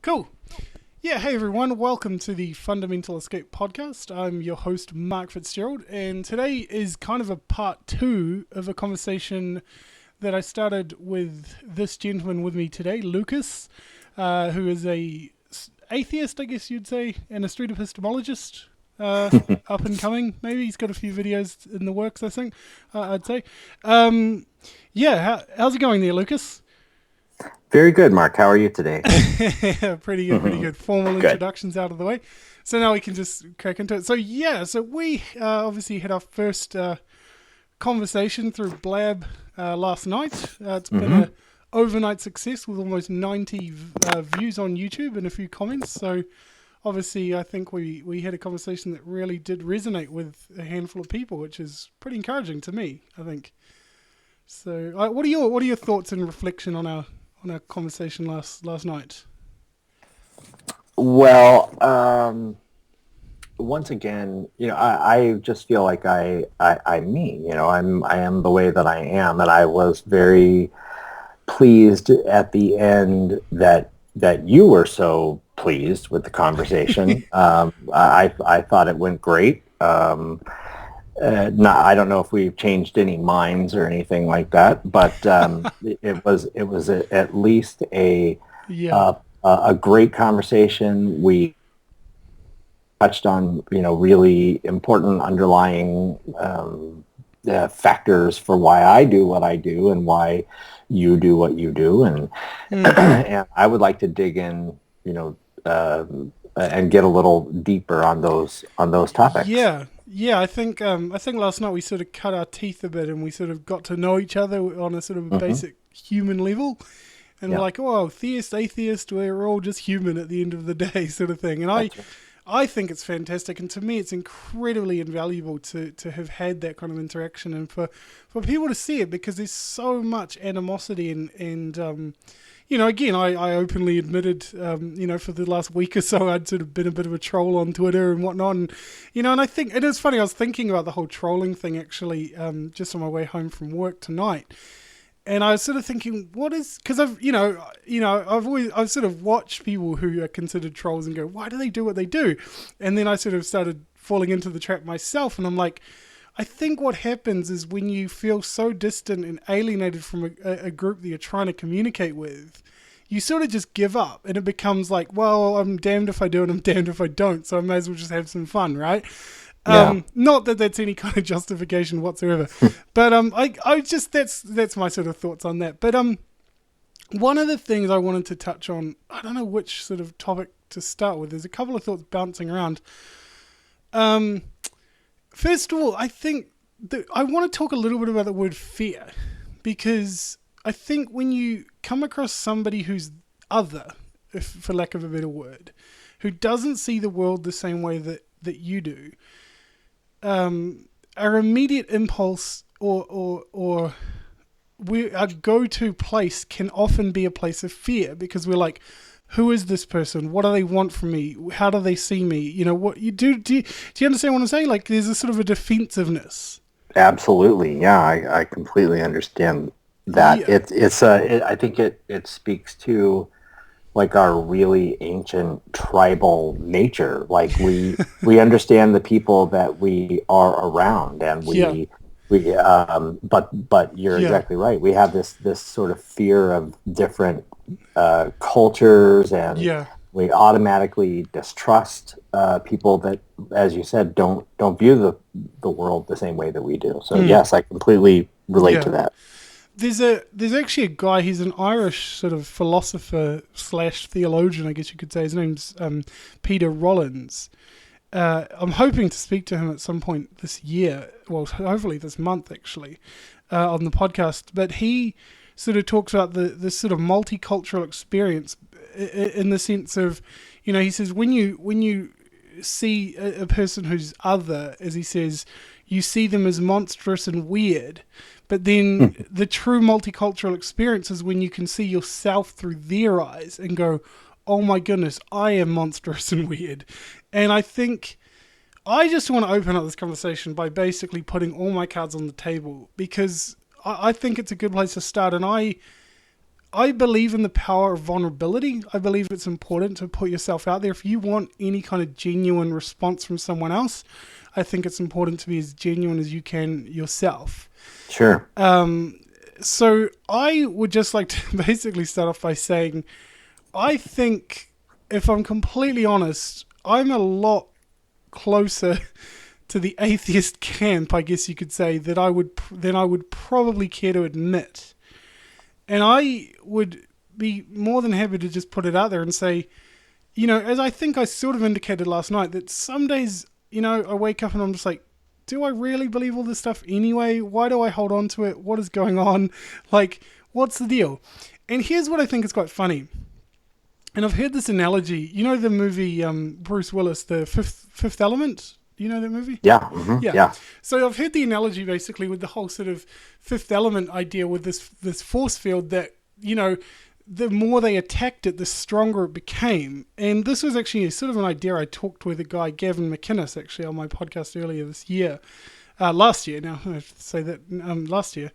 Cool. Yeah, hey everyone, welcome to the Fundamental Escape podcast. I'm your host, Mark Fitzgerald, and today is kind of a part two of a conversation that I started with this gentleman with me today, Lucas, who is a atheist, I guess you'd say, and a street epistemologist, up and coming, maybe. He's got a few videos in the works, I think, I'd say. How's it going there, Lucas? Very good, Mark. How are you today? Pretty good, pretty good. Formal introductions out of the way. So now we can just crack into it. So we obviously had our first conversation through Blab last night. It's been an overnight success with almost 90 views on YouTube and a few comments. So obviously I think we had a conversation that really did resonate with a handful of people, which is pretty encouraging to me, I think. So what are your thoughts and reflection on our conversation last night? Well, once again, I just feel like I'm me. I am the way that I am, and I was very pleased at the end that you were so pleased with the conversation. I thought it went great. I don't know if we've changed any minds or anything like that, but it was at least a great conversation. We touched on really important underlying factors for why I do what I do and why you do what you do, and and I would like to dig in, and get a little deeper on those topics. Yeah, I think last night we sort of cut our teeth a bit and we sort of got to know each other on a sort of basic human level. And we're like, oh, theist, atheist, we're all just human at the end of the day sort of thing. And I think it's fantastic. And to me, it's incredibly invaluable to have had that kind of interaction and for people to see it, because there's so much animosity and again, I openly admitted, for the last week or so, I'd sort of been a bit of a troll on Twitter and whatnot. And, and I think it is funny. I was thinking about the whole trolling thing, actually, just on my way home from work tonight. And I was sort of thinking, because I've sort of watched people who are considered trolls and go, why do they do what they do? And then I sort of started falling into the trap myself. And I'm like, I think what happens is when you feel so distant and alienated from a group that you're trying to communicate with, you sort of just give up, and it becomes like, well, I'm damned if I do and I'm damned if I don't, so I may as well just have some fun, right? Not that that's any kind of justification whatsoever, but I just that's my sort of thoughts on that. But one of the things I wanted to touch on, I don't know which sort of topic to start with. There's a couple of thoughts bouncing around. First of all, I think that I want to talk a little bit about the word fear, because I think when you come across somebody who's other, for lack of a better word, who doesn't see the world the same way that you do, our immediate impulse or our go-to place can often be a place of fear, because we're like, who is this person? What do they want from me? How do they see me? What you do? Do you understand what I'm saying? Like, there's a sort of a defensiveness. Absolutely, yeah. I completely understand that. Yeah. I think it speaks to like our really ancient tribal nature. Like we understand the people that we are around, and but you're exactly right. We have this sort of fear of different cultures, and we automatically distrust people that, as you said, don't view the world the same way that we do. So yes, I completely relate to that. There's actually a guy, he's an Irish sort of philosopher / theologian, I guess you could say. His name's Peter Rollins. I'm hoping to speak to him at some point this year, well, hopefully this month actually, on the podcast. But he sort of talks about this sort of multicultural experience in the sense of, he says when you see a person who's other, as he says, you see them as monstrous and weird. But then the true multicultural experience is when you can see yourself through their eyes and go, oh my goodness, I am monstrous and weird. And I think I just want to open up this conversation by basically putting all my cards on the table, because I think it's a good place to start. And I believe in the power of vulnerability. I believe it's important to put yourself out there. If you want any kind of genuine response from someone else, I think it's important to be as genuine as you can yourself. Sure. So I would just like to basically start off by saying, I think, if I'm completely honest, I'm a lot closer to the atheist camp, I guess you could say, than I would probably care to admit. And I would be more than happy to just put it out there and say, as I think I sort of indicated last night, that some days, I wake up and I'm just like, do I really believe all this stuff anyway? Why do I hold on to it? What is going on? Like, what's the deal? And here's what I think is quite funny. And I've heard this analogy. You know the movie Bruce Willis, The Fifth Element? You know that movie? Yeah. Mm-hmm. Yeah. So I've heard the analogy basically with the whole sort of Fifth Element idea with this force field that, the more they attacked it, the stronger it became. And this was actually sort of an idea I talked with a guy, Gavin McInnes, actually, on my podcast earlier this year. Last year, now I have to say that, last year,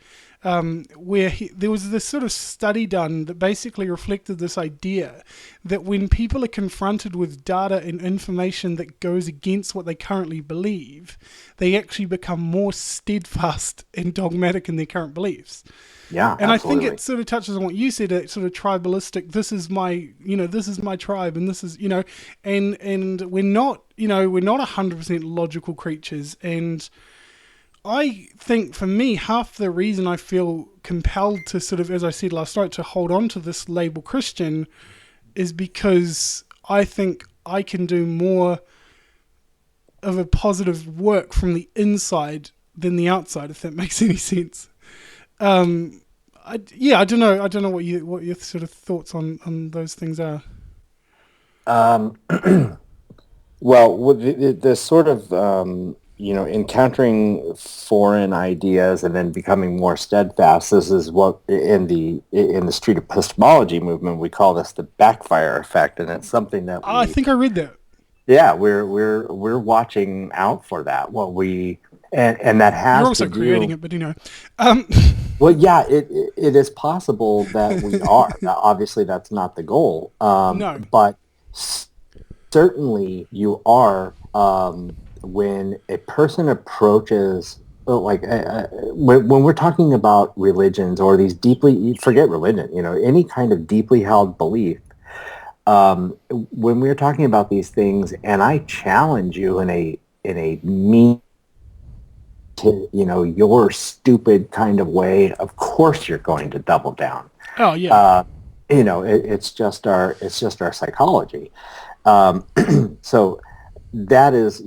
where there was this sort of study done that basically reflected this idea that when people are confronted with data and information that goes against what they currently believe, they actually become more steadfast and dogmatic in their current beliefs. Yeah, and absolutely. I think it sort of touches on what you said, that sort of tribalistic, this is my tribe, and this is, and we're not 100% logical creatures. And I think for me, half the reason I feel compelled to sort of, as I said last night, to hold on to this label Christian is because I think I can do more of a positive work from the inside than the outside, if that makes any sense. I don't know what your sort of thoughts on those things are. Well, with the sort of encountering foreign ideas and then becoming more steadfast. This is what in the street epistemology movement we call this the backfire effect, and it's something that I think I read that. Yeah, we're watching out for that. What we and that has You're also to creating do, it, but Well, yeah, it is possible that we are. Now, obviously, that's not the goal. No. But certainly you are when a person approaches, when we're talking about religions or these deeply, forget religion, any kind of deeply held belief, when we're talking about these things and I challenge you in a mean, your stupid kind of way, of course you're going to double down. Oh yeah. It's just our psychology. So that is,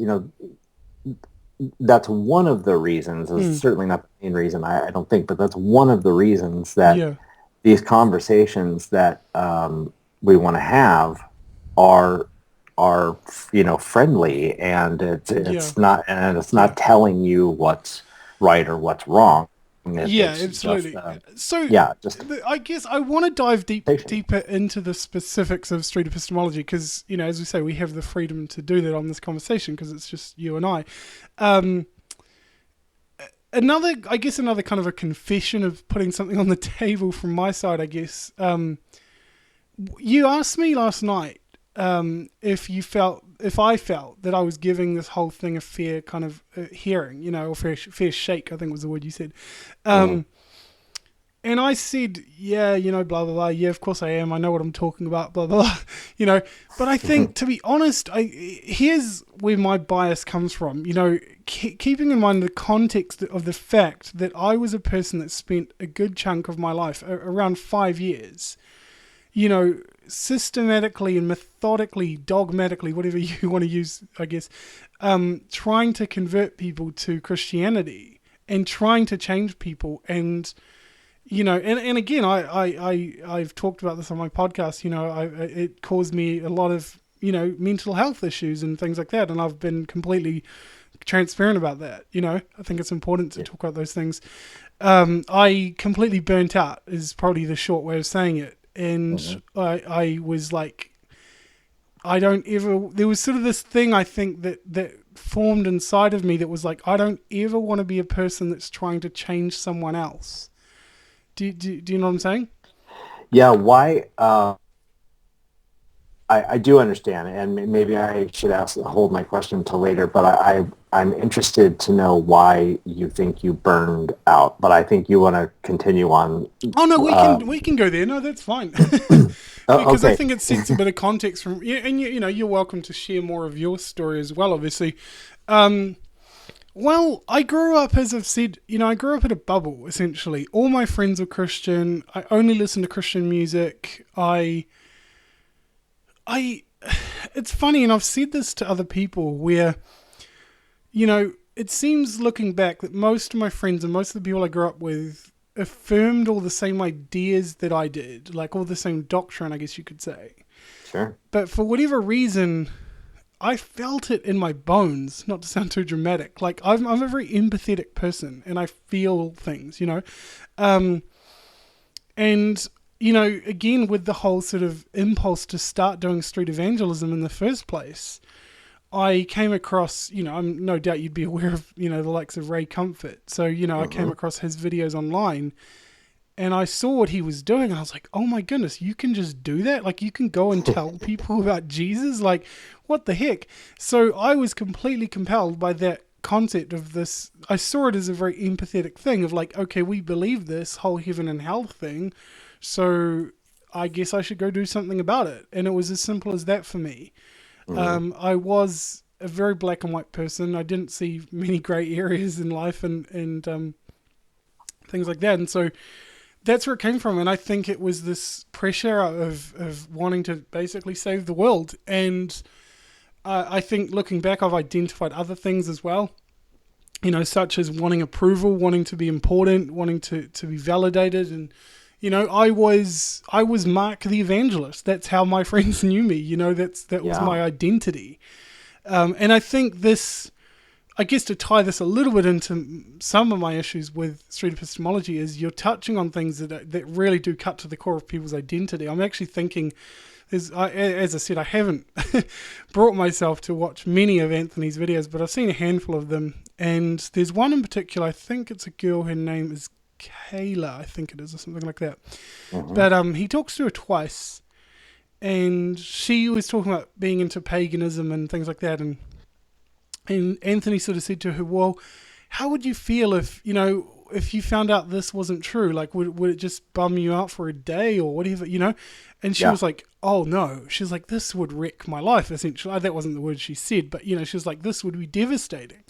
that's one of the reasons. It's certainly not the main reason, I don't think, but that's one of the reasons that these conversations that we want to have are friendly, and it's not telling you what's right or what's wrong. Absolutely. I guess I want to dive deeper into the specifics of street epistemology because, as we say, we have the freedom to do that on this conversation because it's just you and I. Another kind of a confession of putting something on the table from my side, I guess. You asked me last night if I felt that I was giving this whole thing a fair kind of hearing, or fair shake, I think was the word you said. And I said, blah, blah, blah. Yeah, of course I am. I know what I'm talking about, blah, blah, blah. But I think, to be honest, here's where my bias comes from. Keeping in mind the context of the fact that I was a person that spent a good chunk of my life, around 5 years, systematically and methodically, dogmatically, whatever you want to use, I guess, trying to convert people to Christianity and trying to change people. And, and again, I've talked about this on my podcast, it caused me a lot of, mental health issues and things like that. And I've been completely transparent about that. I think it's important to talk about those things. I completely burnt out is probably the short way of saying it. And I was like, there was sort of this thing I think that formed inside of me that was like, I don't ever want to be a person that's trying to change someone else. Do you know what I'm saying? Yeah, why? I do understand, and maybe I should hold my question until later. But I'm interested to know why you think you burned out. But I think you want to continue on. Oh no, Uh, we can go there. No, that's fine. Because I okay. think it sets a bit of context from yeah, and you know you're welcome to share more of your story as well. Obviously, um, well, I grew up, as I've said, you know, I grew up in a bubble essentially. All my friends were Christian. I only listened to Christian music. I, it's funny, and I've said this to other people where you know it seems looking back that most of my friends and most of the people I grew up with affirmed all the same ideas that I did, like all the same doctrine, I guess you could say. Sure. But for whatever reason, I felt it in my bones, not to sound too dramatic. Like, I'm a very empathetic person and I feel things, you know? Um, and, you know, again, with the whole sort of impulse to start doing street evangelism in the first place, I came across, you know, I'm no doubt you'd be aware of, you know, the likes of Ray Comfort. So, you know, I came across his videos online and I saw what he was doing and I was like, oh my goodness, you can just do that? Like you can go and tell people about Jesus? Like what the heck? So I was completely compelled by that concept of this. I saw it as a very empathetic thing of like, okay, we believe this whole heaven and hell thing. So I guess I should go do something about it. And it was as simple as that for me. I was a very black and white person. I didn't see many grey areas in life and things like that. And so that's where it came from. And I think it was this pressure of wanting to basically save the world. And I think looking back, I've identified other things as well, you know, such as wanting approval, wanting to be important, wanting to be validated. And, you know, I was Mark the Evangelist. That's how my friends knew me. You know, that was my identity. And I think this, I guess to tie this a little bit into some of my issues with street epistemology is you're touching on things that really do cut to the core of people's identity. I'm actually thinking, as I said, I haven't brought myself to watch many of Anthony's videos, but I've seen a handful of them. And there's one in particular, I think it's a girl, her name is Kayla, I think it is, or something like that. But he talks to her twice, and she was talking about being into paganism and things like that, and Anthony sort of said to her, well, how would you feel if, you know, if you found out this wasn't true? Like, would it just bum you out for a day or whatever, you know? And she was like, oh no. She's like, this would wreck my life, essentially. That wasn't the word she said, but, you know, she was like, this would be devastating.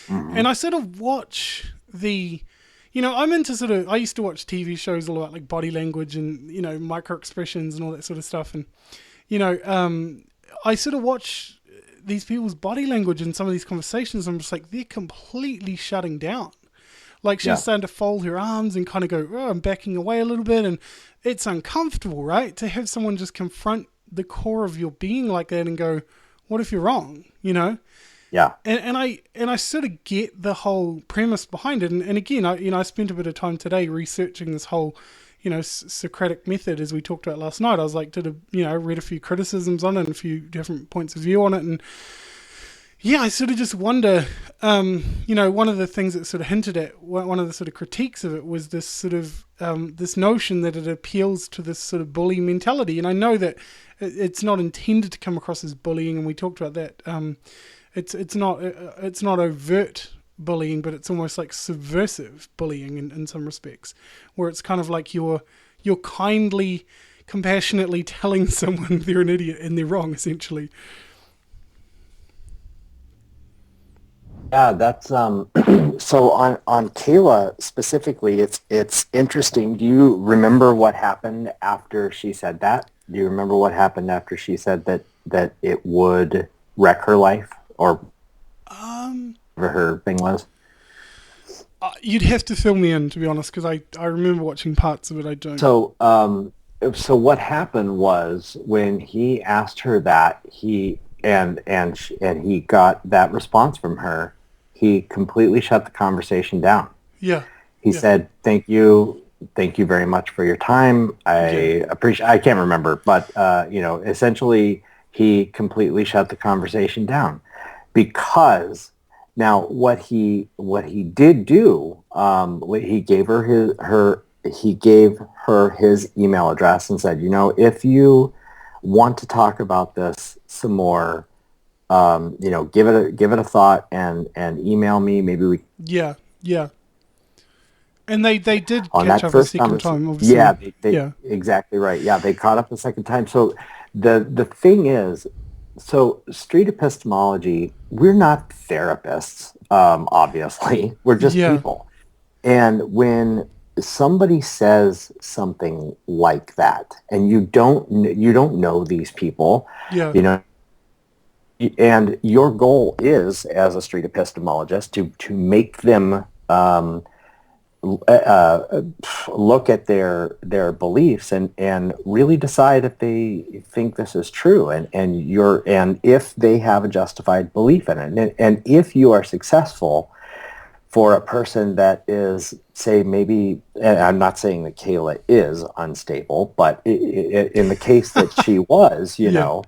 And I sort of watch you know, I'm into I used to watch TV shows all about like body language and, you know, micro expressions and all that sort of stuff. And, you know, I sort of watch these people's body language in some of these conversations. I'm just like, they're completely shutting down. Like she's starting to fold her arms and kind of go, oh, I'm backing away a little bit. And it's uncomfortable, right? To have someone just confront the core of your being like that and go, what if you're wrong? You know? Yeah. And I sort of get the whole premise behind it. And again, I spent a bit of time today researching this whole, you know, Socratic method, as we talked about last night. I was like, read a few criticisms on it and a few different points of view on it. And yeah, I sort of just wonder, you know, one of the things that sort of hinted at, one of the sort of critiques of it was this sort of, this notion that it appeals to this sort of bully mentality. And I know that it's not intended to come across as bullying, and we talked about that. It's not overt bullying, but it's almost like subversive bullying in some respects, where it's kind of like you're kindly, compassionately telling someone they're an idiot and they're wrong, essentially. Yeah, that's so on Kayla specifically, it's interesting. Do you remember what happened after she said that? Do you remember what happened after she said that it would wreck her life or whatever her thing was? You'd have to fill me in, to be honest, because I remember watching parts of it. I don't. So what happened was when he asked her that, he got that response from her, he completely shut the conversation down. Yeah. He said, thank you very much for your time. I appreciate, I can't remember, but, you know, essentially he completely shut the conversation down because now what he did do, he gave her he gave her his email address and said, if you want to talk about this some more, give it a thought and email me. Maybe we Yeah, yeah. And they did on catch that up a first second conversation. time, obviously. Yeah, they Yeah. exactly right. Yeah, they caught up the second time. So the thing is, so street epistemology, we're not therapists, obviously. We're just Yeah. people. And when somebody says something like that, and you don't know these people, Yeah. you know, and your goal is as a street epistemologist to make them look at their beliefs and really decide if they think this is true, and if they have a justified belief in it, and if you are successful for a person that is, say, maybe, and I'm not saying that Kayla is unstable, but in the case that she was, Yeah.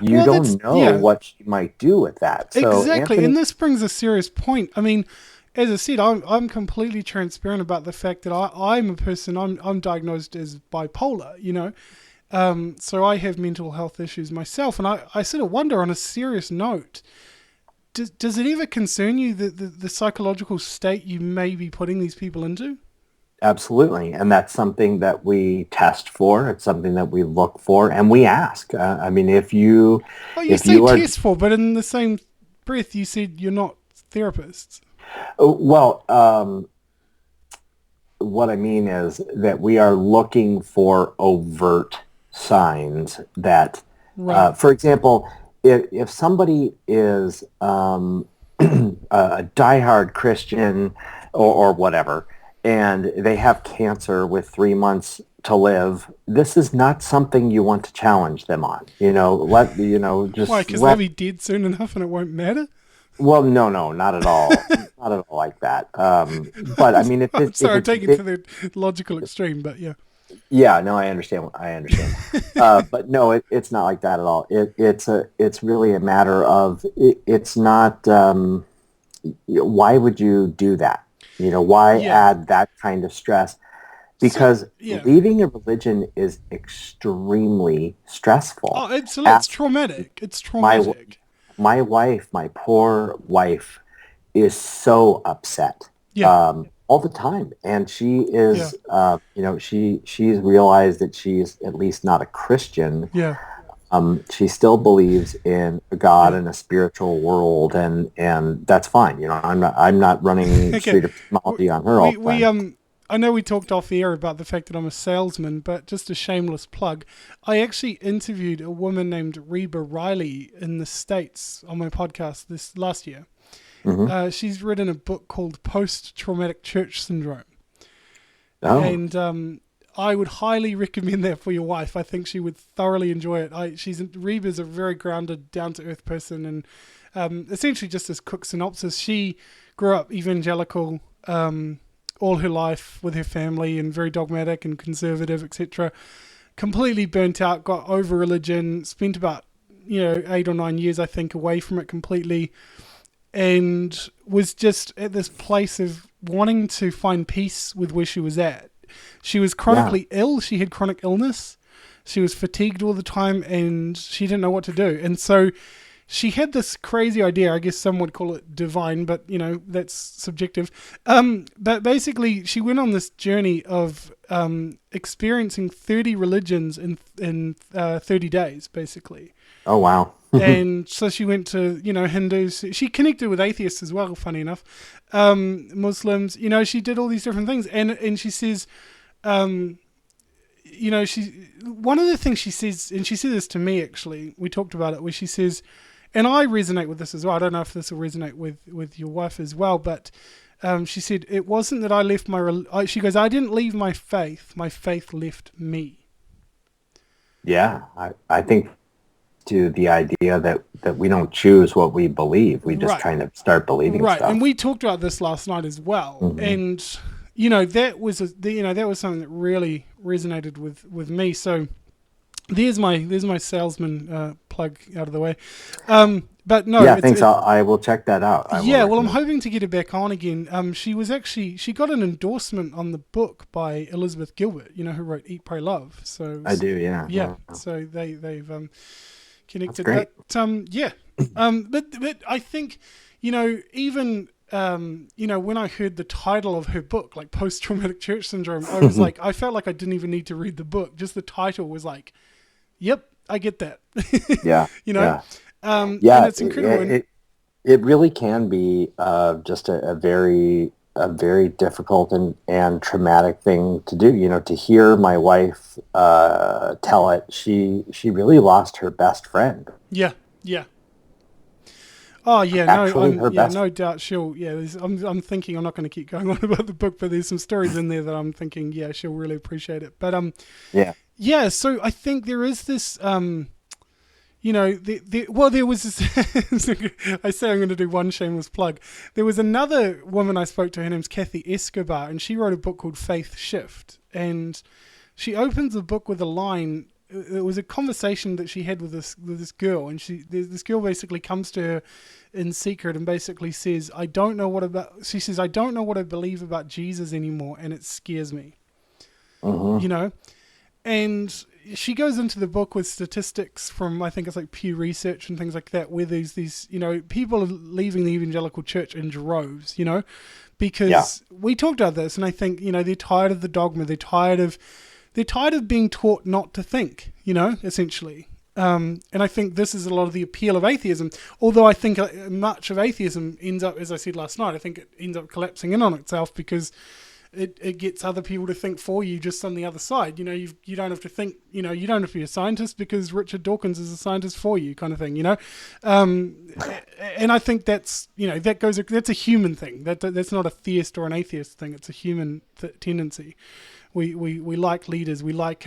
you Well, don't know yeah. what she might do with that. So Exactly, and Anthony, this brings a serious point. I mean, as I said, I'm completely transparent about the fact that I'm a person. I'm diagnosed as bipolar. So I have mental health issues myself, and I sort of wonder, on a serious note, does it ever concern you that the psychological state you may be putting these people into? absolutely, and that's something that we test for. It's something that we look for, and we ask. I mean, Well, you if say you are test for, but in the same breath, you said you're not therapists. well, what I mean is that we are looking for overt signs that, Right. for example, if somebody is a diehard Christian or whatever, and they have cancer with 3 months to live, this is not something you want to challenge them on. Why? Just Because they'll let. be dead soon enough, and it won't matter. Well, no, not at all, not at all like that. But I mean, I'm if sorry, I'm it's taking it to the logical extreme, but yeah. yeah, no, I understand. I understand. But no, it's not like that at all. It's really a matter of it's not. Why would you do that? Why Yeah. add that kind of stress? So, Because yeah. leaving a religion is extremely stressful. Oh, absolutely. It's Ask traumatic. It's my traumatic. my wife, my poor wife, is so upset Yeah. all the time, and she Yeah. is, she's realized that she's at least not a Christian. Yeah. She still believes in a God Yeah. and a spiritual world, and that's fine. I'm not running Okay. street epistemology on her all We the we time. I know we talked off air about the fact that I'm a salesman, but just a shameless plug. I actually interviewed a woman named Reba Riley in the States on my podcast this last year. Hmm. She's written a book called Post-Traumatic Church Syndrome. Oh, And I would highly recommend that for your wife. I think she would thoroughly enjoy it. Reba's a very grounded, down-to-earth person, and essentially, just as quick synopsis, she grew up evangelical all her life with her family, and very dogmatic and conservative, etc. Completely burnt out, got over religion, spent about 8 or 9 years, I think, away from it completely, and was just at this place of wanting to find peace with where she was at. She was yeah, chronically ill. She had chronic illness. She was fatigued all the time, and she didn't know what to do. And so she had this crazy idea. I guess some would call it divine, but that's subjective. But basically, she went on this journey of experiencing 30 religions in 30 days, basically. oh wow, And so she went to, Hindus. She connected with atheists as well, funny enough. Muslims, she did all these different things. And she says, one of the things she says, and she said this to me actually, we talked about it, where she says, and I resonate with this as well. I don't know if this will resonate with your wife as well, but she said, it wasn't that I left she goes, I didn't leave my faith left me. yeah. I think to the idea that we don't choose what we believe. We just Right. kind of start believing Right, stuff. and we talked about this last night as well, Mhm. and that was that was something that really resonated with me. So There's my salesman plug out of the way. But no, Yeah, thanks. I will check that out. I will yeah, well, I'm recommend. hoping to get her back on again. She got an endorsement on the book by Elizabeth Gilbert, who wrote Eat, Pray, Love. So I do. Yeah. yeah, Wow. so they've That's connected. great. But yeah, but I think even when I heard the title of her book, like Post Traumatic Church Syndrome, I was like, I felt like I didn't even need to read the book. Just the title was like, yep, I get that. Yeah. you know, Yeah. and Yeah. it's incredible. It really can be just a very difficult and traumatic thing to do. To hear my wife tell it, she really lost her best friend. Yeah, yeah. Oh yeah, no, Actually, her best. no doubt she'll. Yeah, I'm thinking I'm not going to keep going on about the book, but there's some stories in there that I'm thinking, yeah, she'll really appreciate it. But Yeah. yeah. So I think there is this, well, there was this. I say I'm going to do one shameless plug. There was another woman I spoke to. Her name's Kathy Escobar, and she wrote a book called Faith Shift, and she opens the book with a line. It was a conversation that she had with this girl, and this girl basically comes to her in secret and basically says, I don't know what I believe about Jesus anymore, and it scares me. Mm-hmm. And she goes into the book with statistics from, I think it's like Pew Research and things like that, where these people are leaving the evangelical church in droves, because we talked about this, and I think they're tired of the dogma, they're tired of being taught not to think, essentially. And I think this is a lot of the appeal of atheism. Although I think much of atheism ends up, as I said last night, I think it ends up collapsing in on itself because it gets other people to think for you just on the other side. You don't have to think, you don't have to be a scientist because Richard Dawkins is a scientist for you, kind of thing, And I think that's a human thing. That's not a theist or an atheist thing. It's a human tendency. We like leaders. We like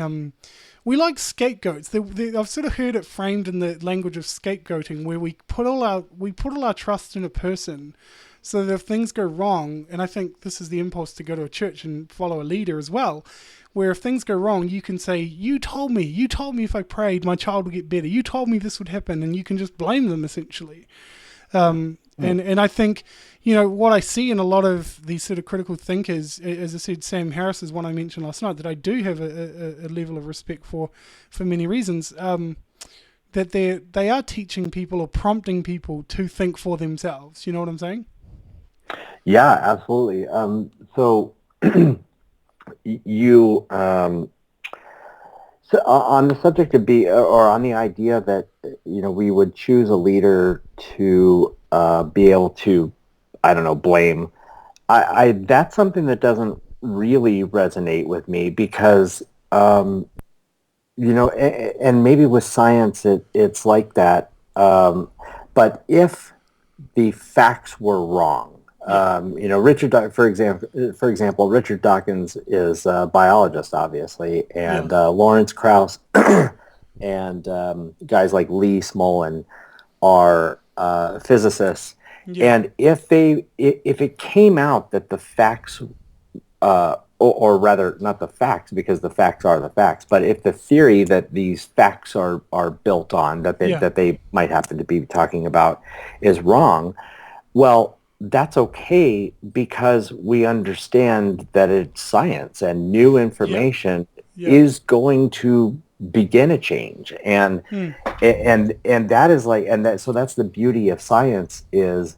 scapegoats. I've sort of heard it framed in the language of scapegoating, where we put all our trust in a person, so that if things go wrong, and I think this is the impulse to go to a church and follow a leader as well, where if things go wrong, you can say, you told me if I prayed, my child would get better. You told me this would happen, and you can just blame them essentially. And I think, what I see in a lot of these sort of critical thinkers, as I said, Sam Harris is one I mentioned last night, that I do have a level of respect for many reasons, that they are teaching people or prompting people to think for themselves. You know what I'm saying? Yeah, absolutely. So you on the subject of or on the idea that we would choose a leader to be able to, I don't know, blame. I that's something that doesn't really resonate with me because and maybe with science it's like that. But if the facts were wrong. For example, Richard Dawkins is a biologist, obviously, and Lawrence Krauss and guys like Lee Smolin are physicists. Yeah. And if it came out that the facts, or rather, not the facts, because the facts are the facts, but if the theory that these facts are built on, that they might happen to be talking about, is wrong, well, that's okay because we understand that it's science and new information is going to begin a change, and that is like, so that's the beauty of science is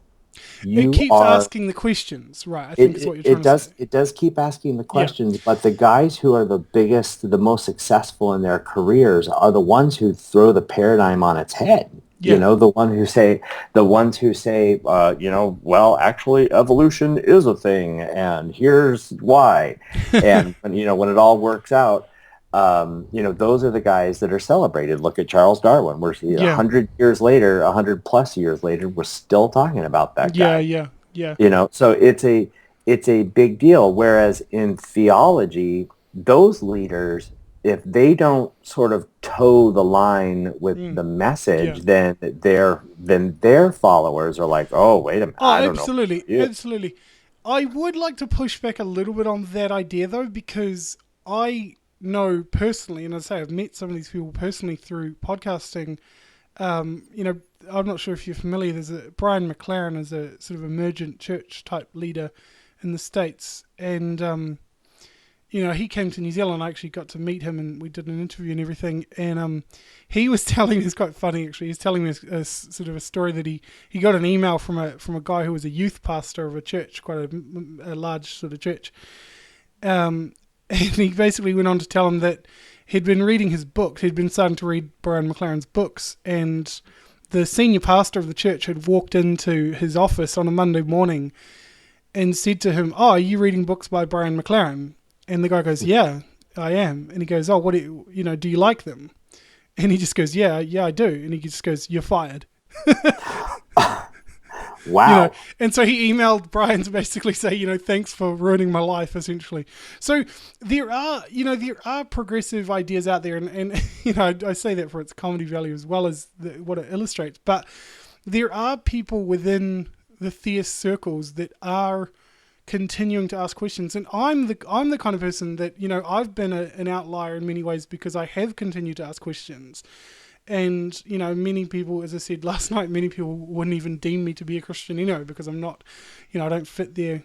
it keeps asking the questions, right? I think is what you're trying to say. It does keep asking the questions, but the guys who are the biggest, the most successful in their careers are the ones who throw the paradigm on its head. The ones who say, well, actually, evolution is a thing, and here's why. And when it all works out, those are the guys that are celebrated. Look at Charles Darwin. We're 100 years later, 100 plus years later, we're still talking about that guy. Yeah. So it's a big deal. Whereas in theology, those leaders, if they don't sort of toe the line with the message, then their followers are like, oh, wait a minute. I don't absolutely, know. Absolutely. I would like to push back a little bit on that idea though, because I know personally, and as I say, I've met some of these people personally through podcasting. You know, I'm not sure if you're familiar. Brian McLaren is a sort of emergent church type leader in the States, and you know, he came to New Zealand. I actually got to meet him, and we did an interview and everything. And he was telling me, it's quite funny actually. He was telling me a sort of a story that he got an email from a guy who was a youth pastor of a church, quite a large sort of church. And he basically went on to tell him that he'd been reading his books. He'd been starting to read Brian McLaren's books, and the senior pastor of the church had walked into his office on a Monday morning and said to him, "Oh, are you reading books by Brian McLaren?" And the guy goes, "Yeah, I am." And he goes, "Oh, what do you like them?" And he just goes, "Yeah, I do." And he just goes, "You're fired." Wow. You know, and so he emailed Brian to basically say, thanks for ruining my life, essentially. So there are progressive ideas out there, and I say that for its comedy value as well as what it illustrates. But there are people within the theist circles that are continuing to ask questions, and I'm the kind of person that I've been an outlier in many ways because I have continued to ask questions. And, many people, as I said last night, many people wouldn't even deem me to be a Christian, because I'm not, I don't fit their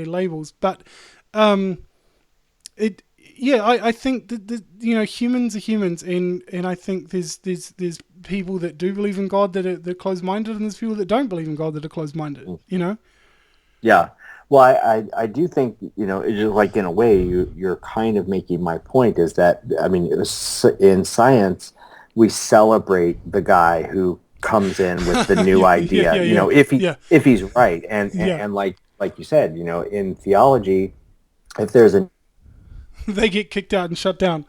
labels. But, I think that, humans are humans, and I think there's people that do believe in God that are closed-minded, and there's people that don't believe in God that are closed-minded, Yeah. Well, I do think, it's just like in a way you're kind of making my point is that, I mean, in science, we celebrate the guy who comes in with the new idea, if he's right. And like you said, in theology, if there's they get kicked out and shut down.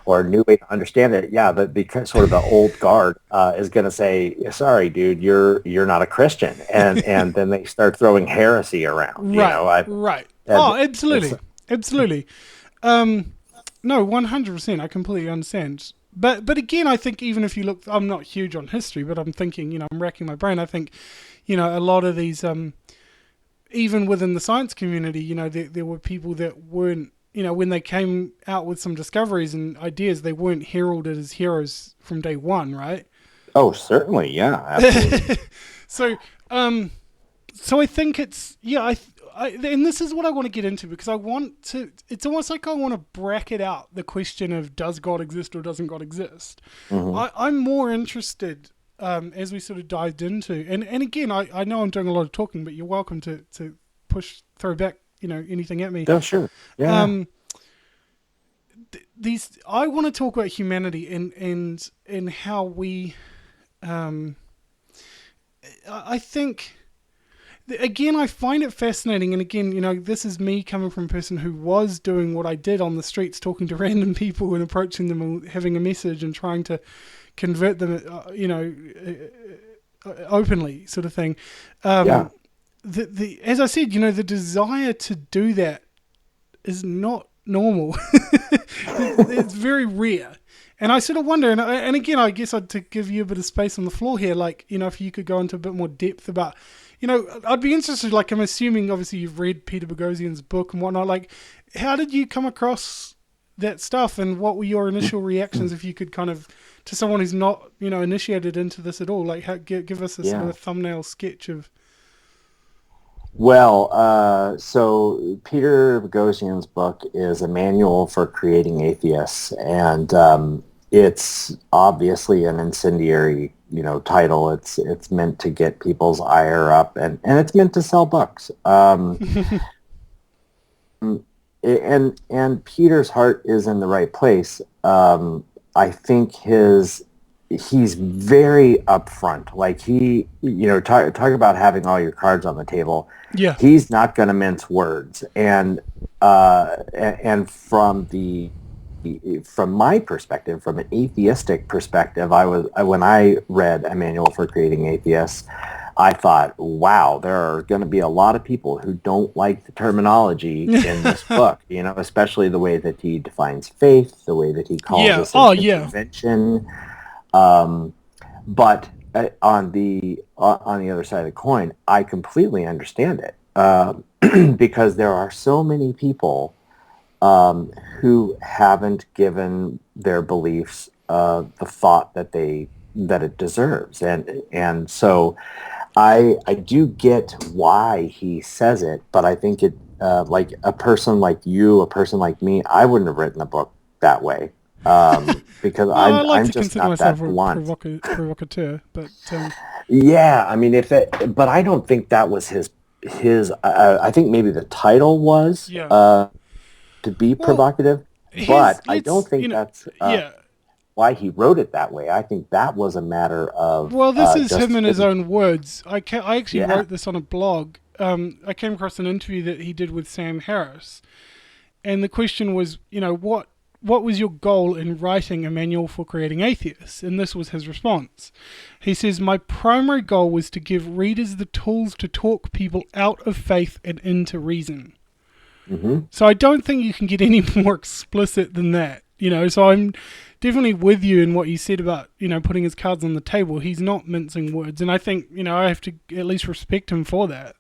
Or a new way to understand it, the sort of the old guard is going to say, "Sorry, dude, you're not a Christian," and then they start throwing heresy around. Right. Oh, absolutely. No, 100%. I completely understand. But again, I think even if you look, I'm not huge on history, but I'm thinking, I'm racking my brain. I think, a lot of these, even within the science community, there were people that weren't, when they came out with some discoveries and ideas, they weren't heralded as heroes from day one, right? Oh, certainly, yeah, absolutely. So I think it's, and this is what I want to get into, because it's almost like I want to bracket out the question of does God exist or doesn't God exist. Mm-hmm. I'm more interested, as we sort of dived into, and again, I know I'm doing a lot of talking, but you're welcome to throw back, anything at me. Oh, sure. Yeah. I want to talk about humanity and how we, I think, again, I find it fascinating. And again, this is me coming from a person who was doing what I did on the streets, talking to random people and approaching them and having a message and trying to convert them, openly, sort of thing. As I said, the desire to do that is not normal. It's very rare. And I sort of wonder, and again, I guess to give you a bit of space on the floor here, like, if you could go into a bit more depth about, I'd be interested, like, I'm assuming, obviously, you've read Peter Boghossian's book and whatnot, like, how did you come across that stuff, and what were your initial reactions, if you could kind of, to someone who's not, initiated into this at all, like, give us a sort of a thumbnail sketch of... Well, so Peter Boghossian's book is a manual for creating atheists, and it's obviously an incendiary, title. It's meant to get people's ire up, and it's meant to sell books. And Peter's heart is in the right place. I think he's very upfront. Like talk about having all your cards on the table. Yeah, he's not going to mince words. And from my perspective, from an atheistic perspective, when I read A Manual for Creating Atheists, I thought, wow, there are going to be a lot of people who don't like the terminology in this book, especially the way that he defines faith, the way that he calls it intervention. But on the other side of the coin, I completely understand it, because there are so many people who haven't given their beliefs the thought that it deserves, and so I do get why he says it, but I think it like a person like you, a person like me, I wouldn't have written a book that way, because Well, I like I'm to just consider not myself that a blunt. provocateur, but Yeah, I mean, but I don't think that was his. I think maybe the title was yeah. to be Well, provocative, here's but I don't let's think that's yeah. why he wrote it that way. I think that was a matter of Well, this is him just in his his. own words. I actually Yeah. wrote this on a blog. I came across an interview that he did with Sam Harris, and the question was, what was your goal in writing a manual for creating atheists? And this was his response. He says, my primary goal was to give readers the tools to talk people out of faith and into reason. Hmm. So I don't think you can get any more explicit than that. So I'm definitely with you in what you said about, putting his cards on the table. He's not mincing words. And I think, I have to at least respect him for that.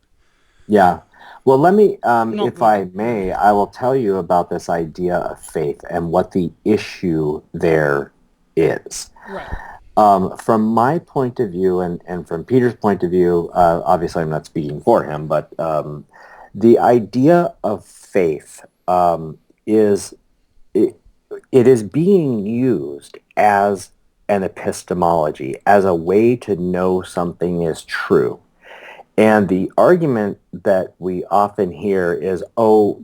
Yeah. Well, let me, Not if like, I may, I will tell you about this idea of faith and what the issue there is. right. From my point of view and from Peter's point of view, obviously I'm not speaking for him, but the idea of faith is it, it is being used as an epistemology, as a way to know something is true. And the argument that we often hear is, oh,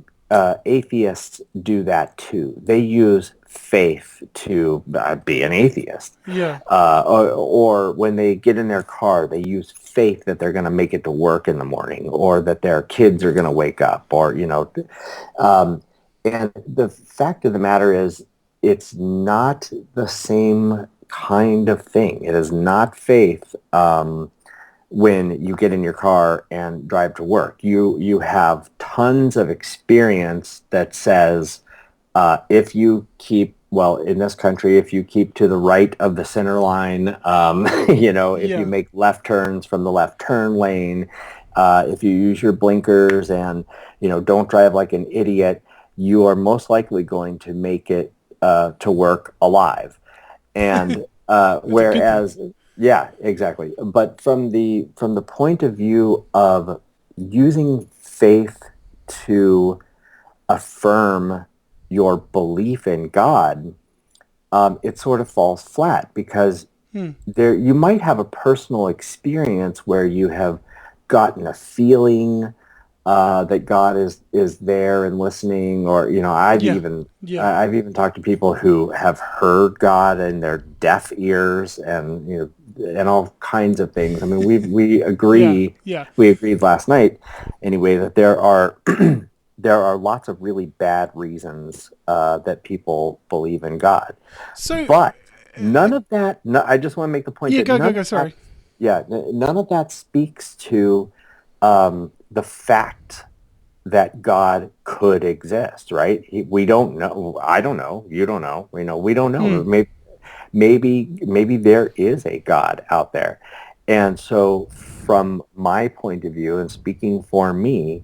atheists do that too. They use faith to be an atheist. Yeah. Or when they get in their car, they use faith that they're going to make it to work in the morning, or that their kids are going to wake up, or, um, and the fact of the matter is, it's not the same kind of thing. It is not faith. When you get in your car and drive to work. You have tons of experience that says if you keep, well, in this country, if you keep to the right of the center line, if you Yeah. make left turns from the left turn lane, if you use your blinkers and, don't drive like an idiot, you are most likely going to make it to work alive. And That's a good thing. whereas, yeah, exactly. But from the point of view of using faith to affirm your belief in God, it sort of falls flat because Hmm. there you might have a personal experience where you have gotten a feeling that God is there and listening, or Yeah. Yeah. I've even talked to people who have heard God in their deaf ears, and and all kinds of things. I mean, Yeah. Yeah. we agreed last night anyway that there are there are lots of really bad reasons that people believe in God, So, but none of that. No, I just want to make the point yeah, that go, go, none go. of that, Sorry. yeah, none of that speaks to the fact that God could exist, right? We don't know. I don't know. You don't know. We don't know. Hmm. Maybe there is a God out there. And so from my point of view and speaking for me,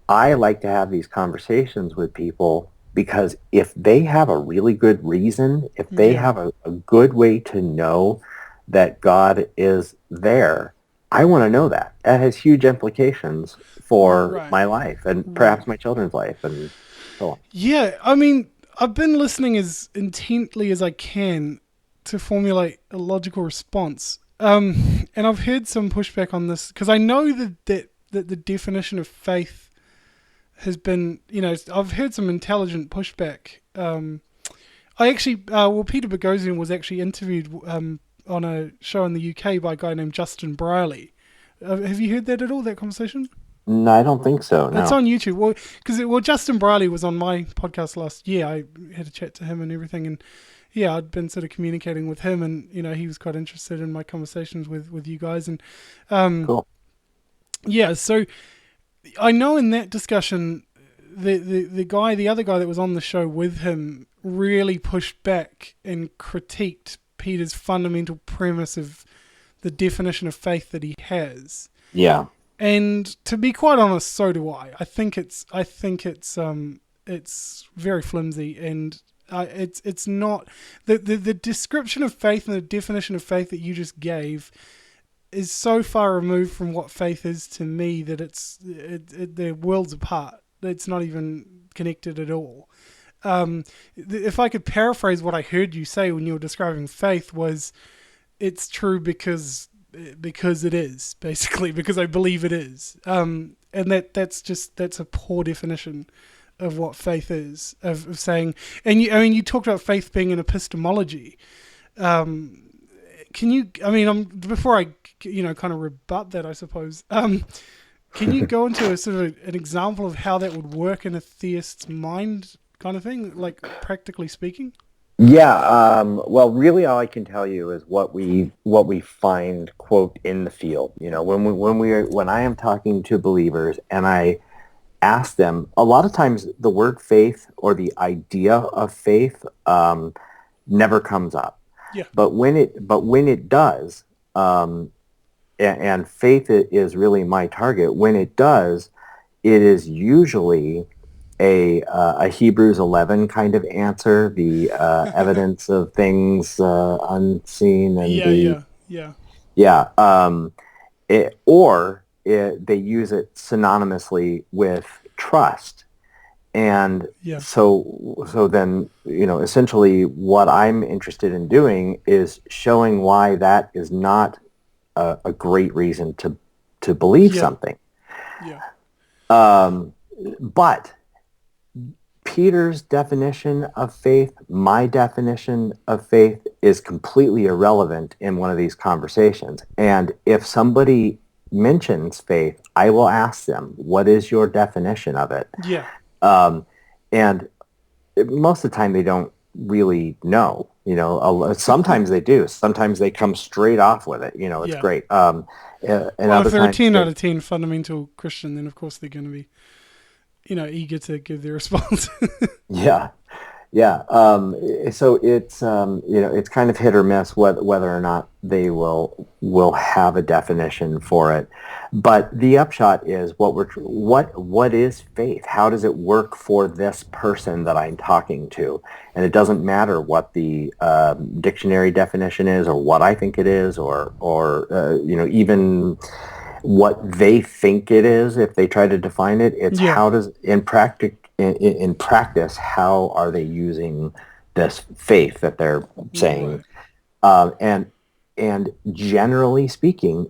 I like to have these conversations with people because if they have a really good reason, if they Yeah. have a good way to know that God is there, I want to know that. That has huge implications for Right. my life and Right. perhaps my children's life and so on. Yeah. I mean, I've been listening as intently as I can to formulate a logical response. And I've heard some pushback on this because I know that the definition of faith has been, I've heard some intelligent pushback. I actually, Peter Boghossian was actually interviewed on a show in the UK by a guy named Justin Brierley. Have you heard that at all, that conversation? No, I don't think so. It's No. on YouTube. Well, because Justin Brierley was on my podcast last year. I had a chat to him and everything, and yeah, I'd been sort of communicating with him, and he was quite interested in my conversations with you guys, and Cool. yeah. So I know in that discussion, the other guy that was on the show with him, really pushed back and critiqued Peter's fundamental premise of the definition of faith that he has. Yeah. And to be quite honest, so do I. I think it's it's very flimsy, and it's not the description of faith and the definition of faith that you just gave is so far removed from what faith is to me that they're worlds apart. It's not even connected at all. If I could paraphrase what I heard you say when you were describing faith, was it's true because it is, basically, because I believe it is. And that's a poor definition of what faith is, of saying, and you talked about faith being an epistemology. Can you, before I, kind of rebut that, I suppose, can you go into a sort of an example of how that would work in a theist's mind, kind of thing, like practically speaking? Yeah. Well, really, all I can tell you is what we find, quote, in the field. When I am talking to believers and I ask them, a lot of times the word faith or the idea of faith never comes up. Yeah. But when it does, and faith is really my target. When it does, it is usually a Hebrews 11 kind of answer, the evidence of things unseen, and they use it synonymously with trust. And so then, essentially what I'm interested in doing is showing why that is not a great reason to believe something. Yeah. But Peter's definition of faith, my definition of faith, is completely irrelevant in one of these conversations. And if somebody mentions faith, I will ask them, what is your definition of it? Yeah. And most of the time they don't really know. Sometimes they do. Sometimes they come straight off with it. It's great. And if they're a 10 out of 10 fundamental Christian, then of course they're going to be, eager to give their response. Yeah. So it's it's kind of hit or miss whether or not they will have a definition for it. But the upshot is what is faith? How does it work for this person that I'm talking to? And it doesn't matter what the dictionary definition is, or what I think it is, or even what they think it is. If they try to define it, it's how does in practice, how are they using this faith that they're saying? And generally speaking,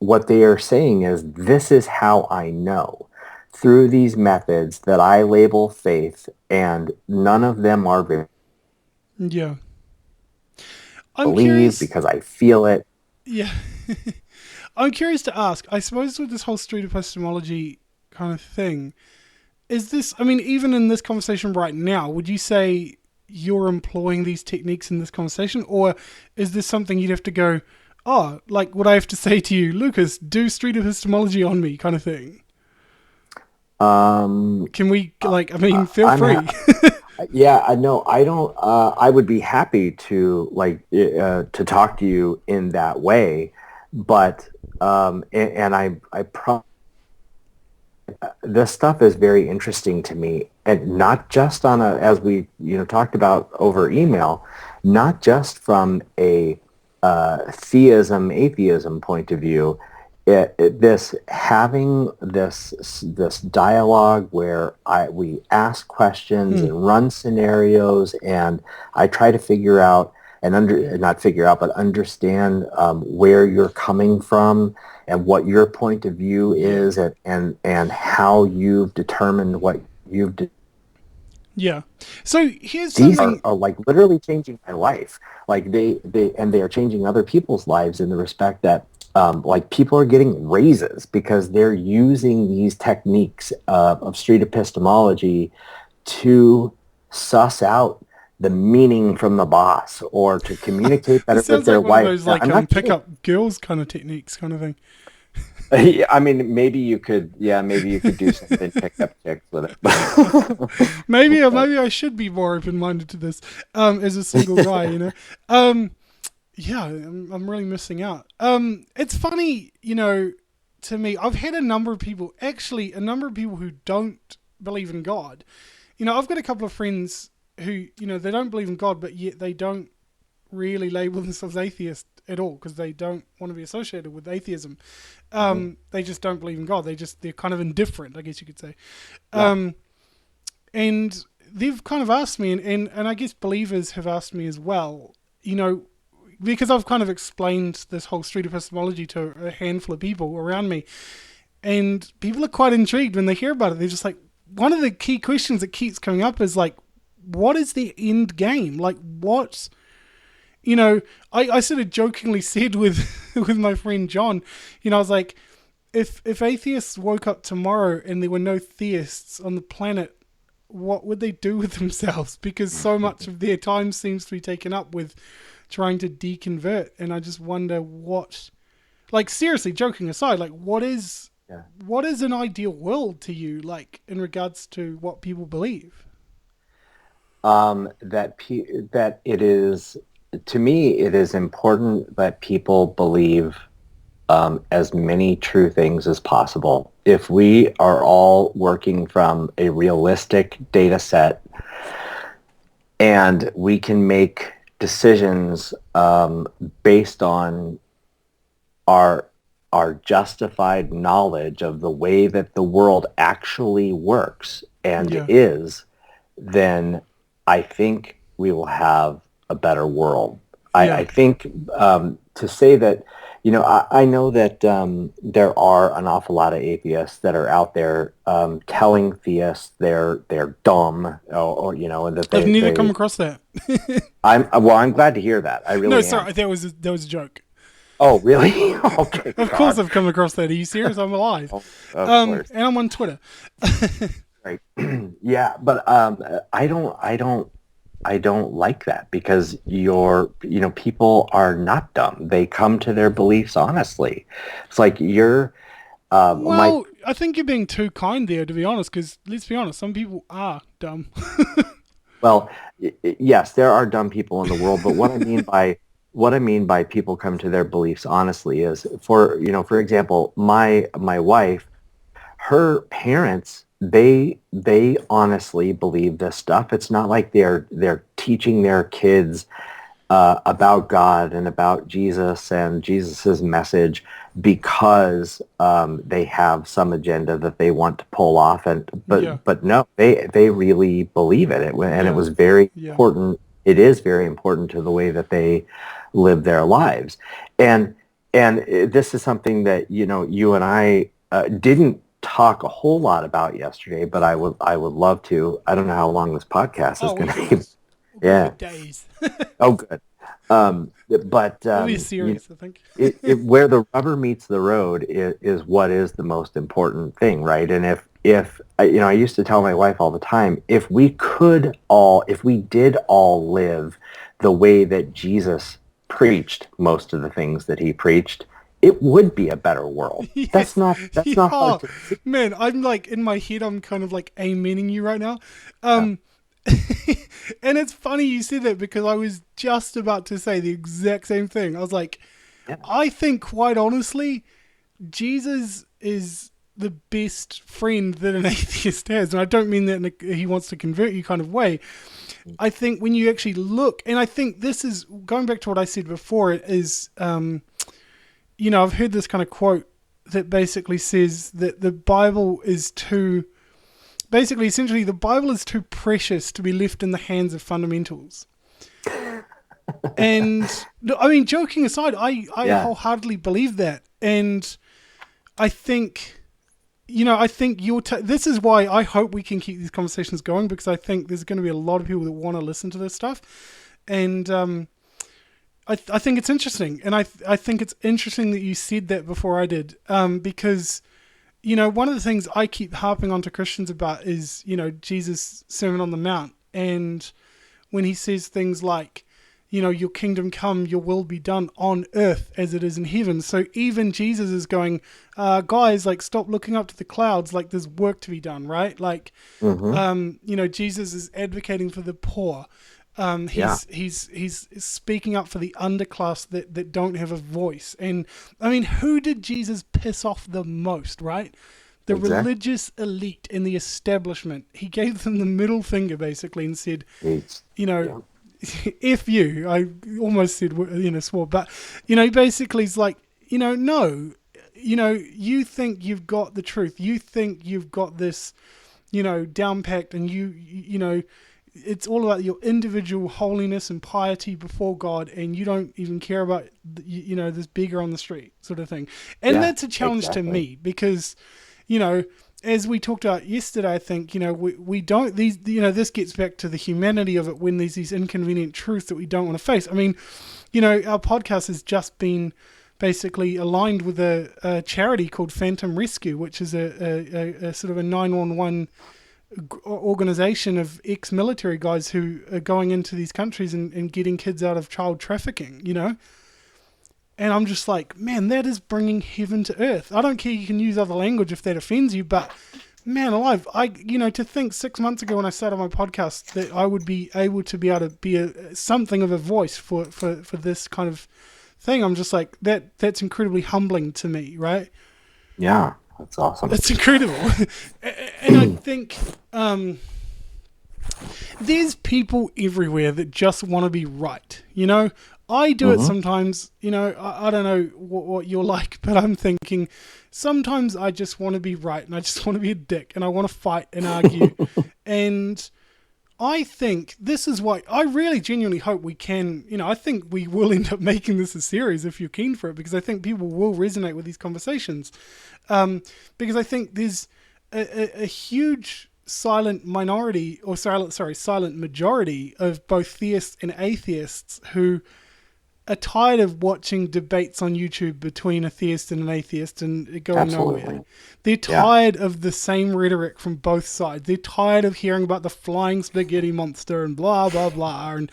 what they are saying is, this is how I know through these methods that I label faith, and none of them are very believe because I feel it. Yeah. I'm curious to ask, I suppose with this whole street epistemology kind of thing, is this, even in this conversation right now, would you say you're employing these techniques in this conversation? Or is this something you'd have to go, like what I have to say to you, Lucas, do street epistemology on me kind of thing? Can we, feel free. No, I don't, I would be happy to to talk to you in that way, but, and I probably, this stuff is very interesting to me, and not just on as we talked about over email, not just from a theism, atheism point of view. Having this dialogue where we ask questions and run scenarios, and I try to figure out and understand where you're coming from and what your point of view is, and how you've determined what you've Yeah. So here's these something are like literally changing my life. Like they are changing other people's lives in the respect that people are getting raises because they're using these techniques of street epistemology to suss out the meaning from the boss, or to communicate better with their wife. It sounds like one of those pick up girls kind of techniques kind of thing. Maybe you could do something pick up chicks with it. maybe I should be more open-minded to this as a single guy, I'm really missing out. It's funny, to me, I've had a number of people who don't believe in God. I've got a couple of friends who, they don't believe in God, but yet they don't really label themselves atheist at all because they don't want to be associated with atheism. They just don't believe in God. They're kind of indifferent, I guess you could say. Yeah. And they've kind of asked me, and I guess believers have asked me as well, because I've kind of explained this whole street epistemology to a handful of people around me, and people are quite intrigued when they hear about it. They're just like, one of the key questions that keeps coming up is like, what is the end game? Like, what? I sort of jokingly said with with my friend John, I was like, if atheists woke up tomorrow and there were no theists on the planet, what would they do with themselves? Because so much of their time seems to be taken up with trying to deconvert. And I just wonder what, like, seriously, joking aside, like, what is an ideal world to you, like, in regards to what people believe? That it is, to me, it is important that people believe as many true things as possible. If we are all working from a realistic data set and we can make decisions based on our justified knowledge of the way that the world actually works and is, then I think we will have a better world. I think to say that, I know that there are an awful lot of atheists that are out there telling theists they're dumb, or and that I've never come across that. I'm glad to hear that. I really No, am. sorry, that was a joke. Oh, really? Okay. Of course I've come across that. Are you serious? I'm alive. Of course. And I'm on Twitter. Right. Yeah, but I don't like that because people are not dumb. They come to their beliefs honestly. It's like you're. I think you're being too kind there, to be honest. Because let's be honest, some people are dumb. Well, yes, there are dumb people in the world, but what I mean by people come to their beliefs honestly is, for example, my wife, her parents, they honestly believe this stuff. It's not like they're teaching their kids about God and about Jesus and Jesus's message because they have some agenda that they want to pull off. But no, they really believe it. It was very important. It is very important to the way that they live their lives. And this is something that you and I didn't talk a whole lot about yesterday, but I would love to. I don't know how long this podcast is going to be. Yeah. Days. Oh, good. But it'll be serious, I think. Where the rubber meets the road is what is the most important thing, right? And if I used to tell my wife all the time, if we did all live the way that Jesus preached most of the things that he preached, it would be a better world. Yes. That's not hard to see. Man, I'm like, in my head, I'm kind of like amening you right now. And it's funny you said that because I was just about to say the exact same thing. I was like, I think quite honestly, Jesus is the best friend that an atheist has. And I don't mean that he wants to convert you kind of way. I think when you actually look, and I think this is, going back to what I said before, it is, I've heard this kind of quote that basically says that the Bible is too... Basically, essentially, the Bible is too precious to be left in the hands of fundamentals. And, I mean, joking aside, I wholeheartedly believe that. And I think, this is why I hope we can keep these conversations going, because I think there's going to be a lot of people that want to listen to this stuff. And I think it's interesting. And I think it's interesting that you said that before I did, because... one of the things I keep harping on to Christians about is, Jesus' Sermon on the Mount. And when he says things like, your kingdom come, your will be done on earth as it is in heaven. So even Jesus is going, guys, like, stop looking up to the clouds. Like, there's work to be done, right? Like, Jesus is advocating for the poor. He's speaking up for the underclass that don't have a voice. And I mean, who did Jesus piss off the most, right? The Exactly. religious elite and the establishment. He gave them the middle finger, basically, and said, It's, you know, yeah. F you. I almost said, swore. But, basically it's like, no. You think you've got the truth. You think you've got this, down packed, and it's all about your individual holiness and piety before God, and you don't even care about, this beggar on the street sort of thing. And Yeah, that's a challenge to exactly. me because, as we talked about yesterday, I think, we don't, this gets back to the humanity of it when there's these inconvenient truths that we don't want to face. I mean, our podcast has just been basically aligned with a charity called Phantom Rescue, which is a sort of a 911 organization of ex-military guys who are going into these countries and getting kids out of child trafficking, And I'm just like, man, that is bringing heaven to earth. I don't care, you can use other language if that offends you, but man alive, to think 6 months ago when I started my podcast that I would be able to be something of a voice for this kind of thing. I'm just like, that's incredibly humbling to me, right? Yeah, that's awesome. It's incredible. And I think there's people everywhere that just want to be right. I do it sometimes. I don't know what you're like, but I'm thinking sometimes I just want to be right and I just want to be a dick and I want to fight and argue. And I think this is why I really genuinely hope we can, I think we will end up making this a series if you're keen for it, because I think people will resonate with these conversations. Because I think there's a huge silent minority, or silent majority of both theists and atheists who are tired of watching debates on YouTube between a theist and an atheist and it going Absolutely. nowhere. They're tired of the same rhetoric from both sides. They're tired of hearing about the flying spaghetti monster and blah, blah, blah. And,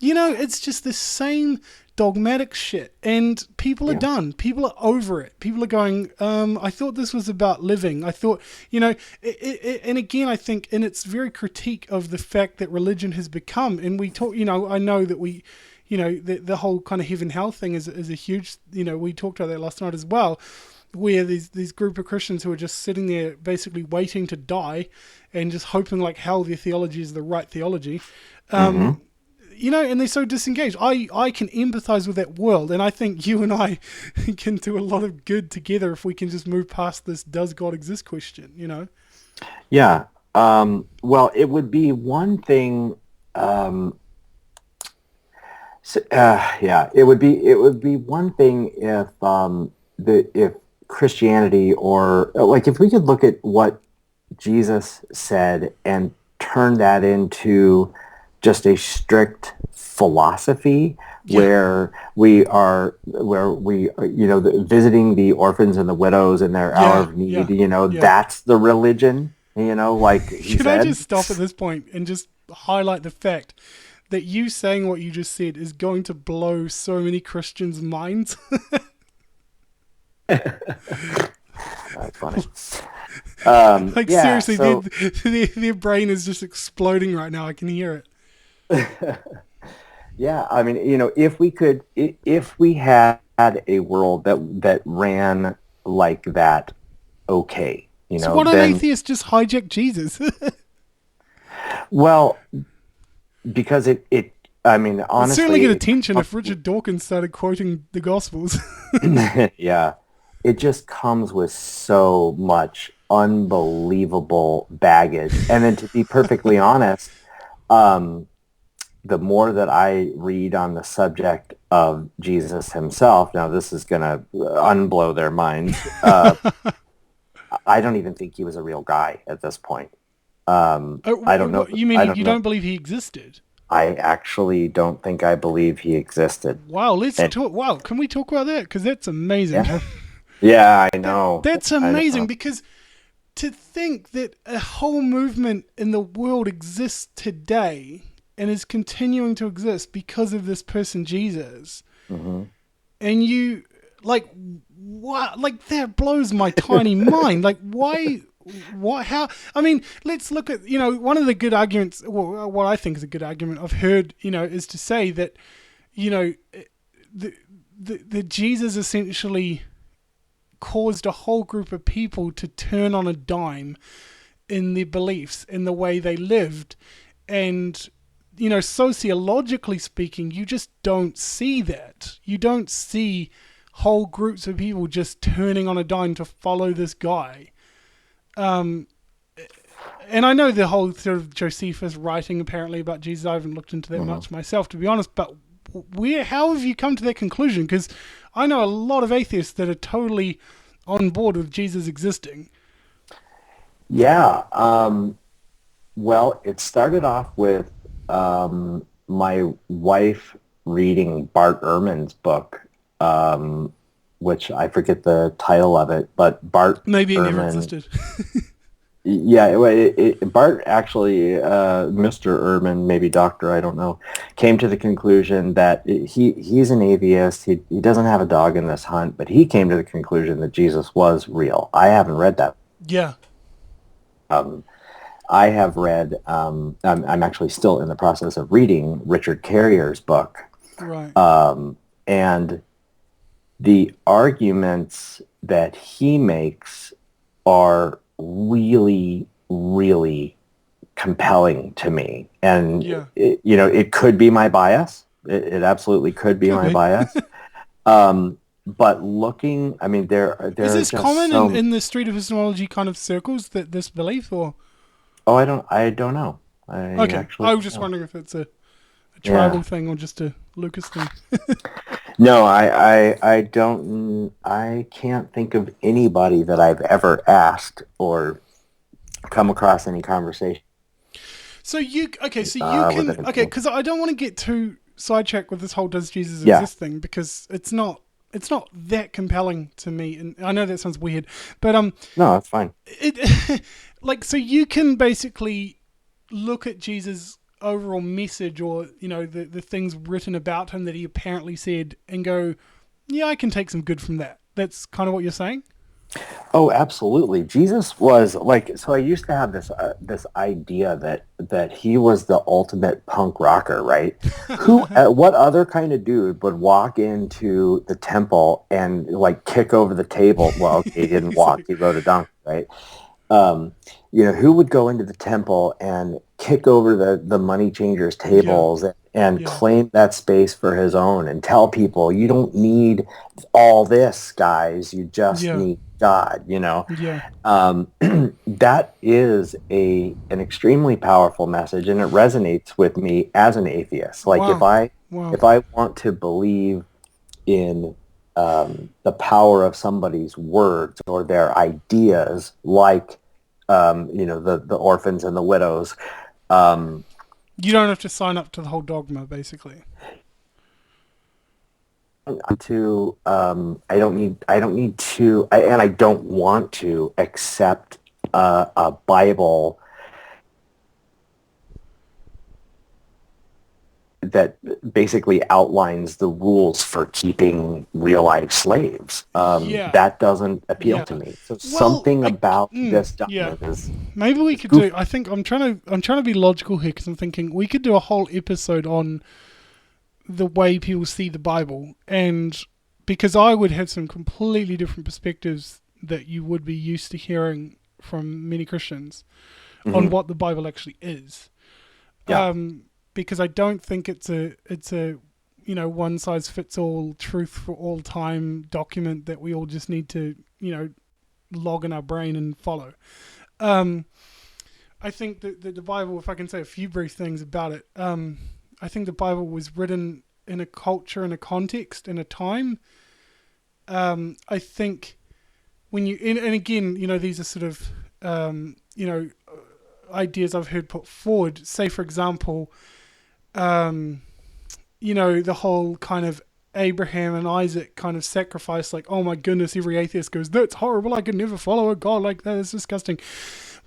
it's just the same dogmatic shit. And people are done. People are over it. People are going, I thought this was about living. I thought, and again, I think, and it's very critique of the fact that religion has become, and we talk, I know that we, the whole kind of heaven hell thing is a huge, we talked about that last night as well, where these group of Christians who are just sitting there basically waiting to die and just hoping like hell their theology is the right theology. And they're so disengaged. I can empathize with that world, and I think you and I can do a lot of good together if we can just move past this does God exist question, Yeah. Well, it would be one thing. It would be one thing if Christianity, or like if we could look at what Jesus said and turn that into just a strict philosophy where we are visiting the orphans and the widows in their hour of need, that's the religion, like he Can said. I just stop at this point and just highlight the fact that you saying what you just said is going to blow so many Christians' minds? That's funny. Seriously, so, their brain is just exploding right now. I can hear it. Yeah, I mean, if we had a world that ran like that, okay, So why don't atheists just hijack Jesus? Well, because I mean, honestly, it'd certainly get attention if Richard Dawkins started quoting the Gospels. Yeah, it just comes with so much unbelievable baggage. And then, to be perfectly honest, the more that I read on the subject of Jesus himself, now this is going to unblow their minds. I don't even think he was a real guy at this point. I don't know. You mean you don't believe he existed? I actually don't think I believe he existed. Wow, let's talk. Wow, can we talk about that? Because that's amazing. Yeah, I know. That's amazing, because to think that a whole movement in the world exists today and is continuing to exist because of this person Jesus, and you like what? Like that blows my tiny mind. Like why? What? How? I mean, let's look at one of the good arguments. Well, what I think is a good argument I've heard is to say that the Jesus essentially caused a whole group of people to turn on a dime in their beliefs, in the way they lived. And, you know, sociologically speaking, you just don't see that. You don't see whole groups of people just turning on a dime to follow this guy. And I know the whole sort of Josephus writing apparently about Jesus. I haven't looked into that much myself, to be honest, but how have you come to that conclusion? Because I know a lot of atheists that are totally on board with Jesus existing. Yeah. Well, it started off with my wife reading Bart Ehrman's book, which I forget the title of it, but Bart Maybe it Ehrman, never existed. Yeah, Bart actually, Mr. Ehrman, maybe doctor, I don't know, came to the conclusion that he's an atheist. He doesn't have a dog in this hunt, but he came to the conclusion that Jesus was real. I haven't read that. Yeah. I have read, I'm actually still in the process of reading Richard Carrier's book. Right. And the arguments that he makes are really, really compelling to me. And, it could be my bias. It absolutely could be my bias. But looking, I mean, there is this just common in the street epistemology kind of circles, that this belief, or? Oh, I don't know. I was just wondering if it's a tribal thing or just a Lucas thing. No, I don't. I can't think of anybody that I've ever asked or come across any conversation. So you can because I don't want to get too sidetracked with this whole "does Jesus exist" thing, because it's not that compelling to me, and I know that sounds weird, but no, it's fine. So you can basically look at Jesus' overall message, or the things written about him that he apparently said, and go, yeah, I can take some good from that. That's kind of what you're saying. Oh, absolutely. Jesus was so I used to have this idea that he was the ultimate punk rocker, right? What other kind of dude would walk into the temple and kick over the table? Well, okay, he didn't walk, he rode a donkey, right? Who would go into the temple and kick over the money changers' tables and claim that space for his own and tell people, you don't need all this, guys. You just need God, That is an extremely powerful message, and it resonates with me as an atheist. If I want to believe in the power of somebody's words or their ideas, the orphans and the widows. You don't have to sign up to the whole dogma, basically. I don't need to, and I don't want to accept a Bible that basically outlines the rules for keeping real life slaves. That doesn't appeal to me. So something about this document is. Maybe we could do. I think I'm trying to be logical here, because I'm thinking we could do a whole episode on the way people see the Bible, and because I would have some completely different perspectives that you would be used to hearing from many Christians on what the Bible actually is. Because I don't think it's a one size fits all, truth for all time document that we all just need to log in our brain and follow. I think that the Bible, if I can say a few brief things about it, I think the Bible was written in a culture, in a context, in a time. I think when you and again, these are sort of ideas I've heard put forward. Say, for example, the whole kind of Abraham and Isaac kind of sacrifice, oh my goodness, every atheist goes, that's horrible, I could never follow a God like that, it's disgusting.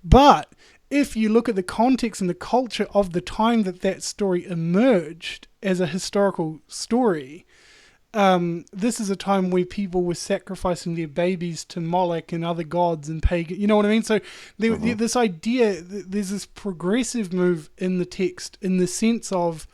But if you look at the context and the culture of the time that story emerged as a historical story, this is a time where people were sacrificing their babies to Moloch and other gods and pagan, you know what I mean? So this idea, there's this progressive move in the text in the sense of,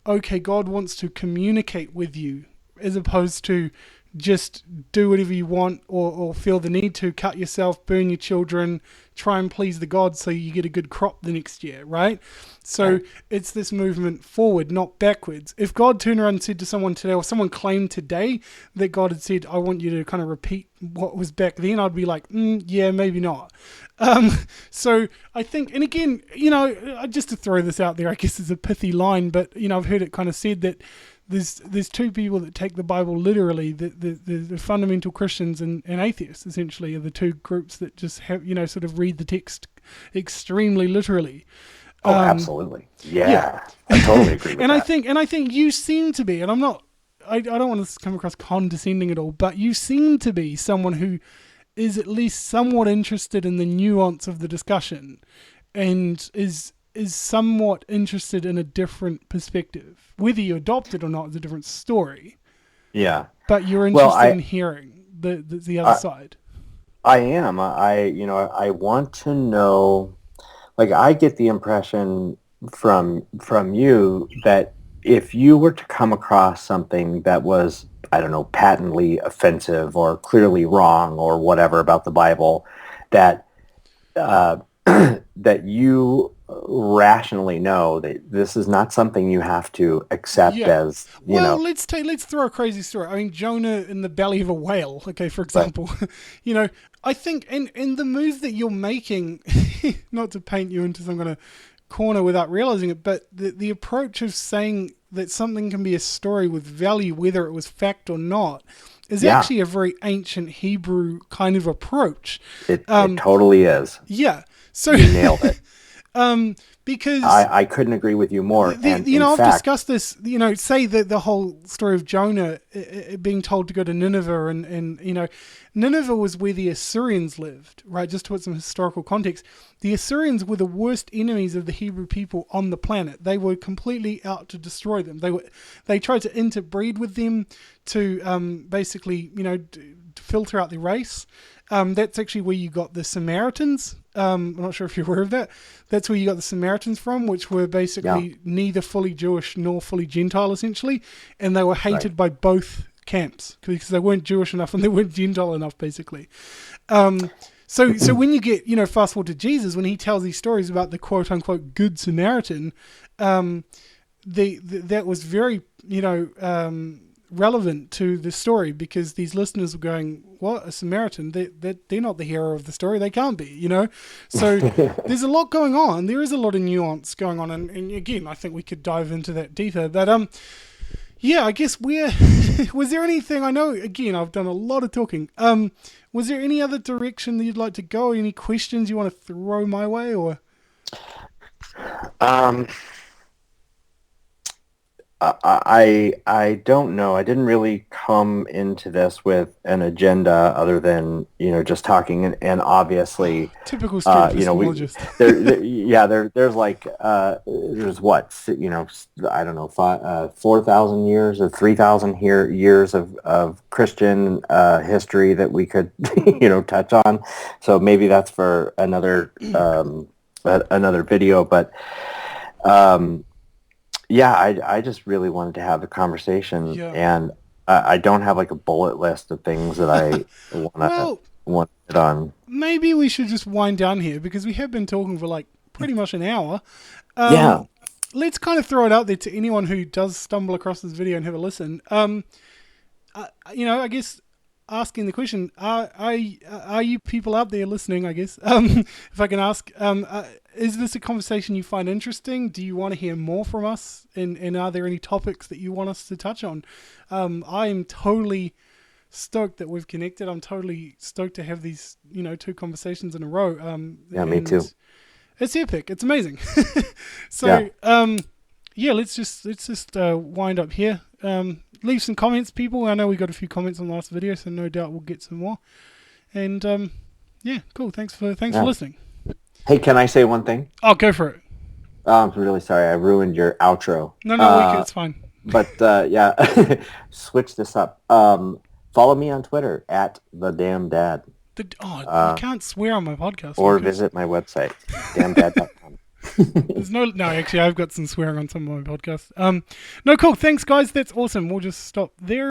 okay, God wants to communicate with you, as opposed to just do whatever you want, or feel the need to cut yourself, burn your children, try and please the gods so you get a good crop the next year, right? So Right. it's this movement forward, not backwards. If God turned around and said to someone today, or someone claimed today that God had said, I want you to kind of repeat what was back then, I'd be like, yeah, maybe not. So I think, and again, just to throw this out there, I guess it's a pithy line, but, I've heard it kind of said that there's two people that take the Bible literally. The fundamental Christians and atheists, essentially, are the two groups that just have, sort of read the text extremely literally. Oh, absolutely. Yeah. I totally agree with and that. I think you seem to be, and I don't want to come across condescending at all, but you seem to be someone who is at least somewhat interested in the nuance of the discussion, and is somewhat interested in a different perspective. Whether you adopt it or not is a different story. Yeah. But you're interested in hearing the other side. I am. I want to know, like, I get the impression from you that if you were to come across something that was, I don't know, patently offensive or clearly wrong or whatever about the Bible, that that you rationally know that this is not something you have to accept as, let's throw a crazy story. I mean, Jonah in the belly of a whale, okay, for example. Right. I think in the move that you're making, not to paint you into some kind of corner without realizing it, but the approach of saying that something can be a story with value, whether it was fact or not, is actually a very ancient Hebrew kind of approach. It totally is. Yeah. So you nailed it. Because I couldn't agree with you more. I've discussed this. Say that the whole story of Jonah being told to go to Nineveh, and Nineveh was where the Assyrians lived, right? Just to put some historical context, the Assyrians were the worst enemies of the Hebrew people on the planet. They were completely out to destroy them. They tried to interbreed with them to basically filter out the race. That's actually where you got the Samaritans. I'm not sure if you're aware of that. That's where you got the Samaritans from, which were basically neither fully Jewish nor fully Gentile, essentially. And they were hated by both camps because they weren't Jewish enough and they weren't Gentile enough, basically. So when you get, fast forward to Jesus, when he tells these stories about the quote unquote good Samaritan, that was very, relevant to the story, because these listeners were going, what, a Samaritan? They're not the hero of the story. They can't be, So there's a lot going on. There is a lot of nuance going on. And again, I think we could dive into that deeper. But I guess was there anything, I know, again, I've done a lot of talking. Was there any other direction that you'd like to go? Any questions you want to throw my way, or? I don't know. I didn't really come into this with an agenda other than, just talking, and obviously typical street epistemologist. There's like there's what, I don't know, 4,000 years or 3,000 years of Christian history that we could touch on. So maybe that's for another video, but I just really wanted to have the conversation, and I don't have like a bullet list of things that I want to hit on. Maybe we should just wind down here, because we have been talking for like pretty much an hour. Let's kind of throw it out there to anyone who does stumble across this video and have a listen. I guess asking the question, are you people out there listening, I guess, if I can ask, is this a conversation you find interesting? Do you want to hear more from us? And are there any topics that you want us to touch on? I am totally stoked that we've connected. I'm totally stoked to have these, 2 conversations in a row. Me too. It's epic. It's amazing. So, let's just wind up here. Leave some comments, people. I know we got a few comments on the last video, so no doubt we'll get some more. And cool. Thanks for listening. Hey, can I say one thing? Oh, go for it. I'm really sorry. I ruined your outro. No, it's fine. But switch this up. Follow me on Twitter at @thedamndad. You can't swear on my podcast. Or visit my website, damndad.com. There's actually, I've got some swearing on some of my podcasts. No, cool. Thanks, guys. That's awesome. We'll just stop there.